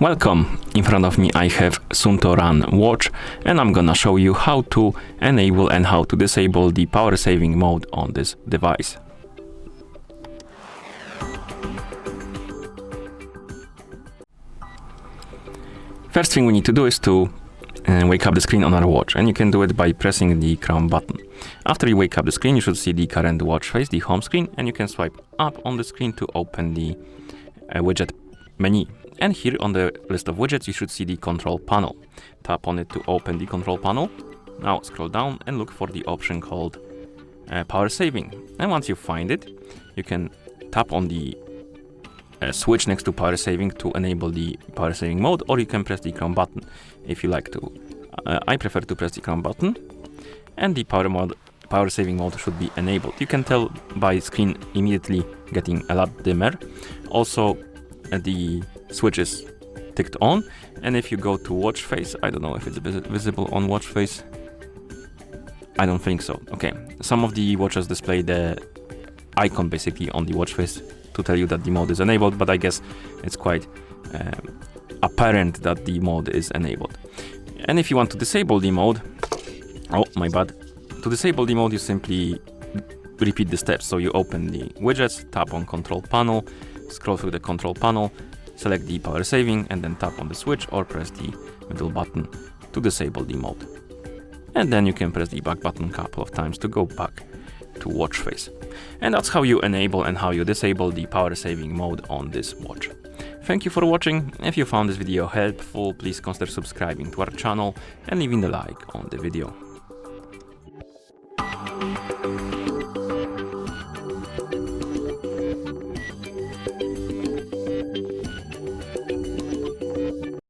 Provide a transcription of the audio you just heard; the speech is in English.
Welcome! In front of me I have SUUNTO Run watch, and I'm gonna show you how to enable and how to disable the power saving mode on this device. First thing we need to do is to wake up the screen on our watch, and you can do it by pressing the crown button. After you wake up the screen, you should see the current watch face, the home screen, and you can swipe up on the screen to open the widget menu. And here on the list of widgets, you should see the control panel. Tap on it to open the control panel. Now scroll down and look for the option called power saving. And once you find it, you can tap on the switch next to power saving to enable the power saving mode, or you can press the crown button if you like to. I prefer to press the crown button, and the power saving mode should be enabled. You can tell by screen immediately getting a lot dimmer. Also, the switch is ticked on, and if you go to watch face, I don't know if it's visible on watch face. I don't think so. Okay, some of the watches display the icon basically on the watch face to tell you that the mode is enabled, but I guess it's quite apparent that the mode is enabled. And if you want to disable the mode, oh my bad, to disable the mode you simply repeat the steps. So you open the widgets, tap on control panel, scroll through the control panel, select the power saving, and then tap on the switch or press the middle button to disable the mode. And then you can press the back button a couple of times to go back to watch face. And that's how you enable and how you disable the power saving mode on this watch. Thank you for watching. If you found this video helpful, please consider subscribing to our channel and leaving a like on the video.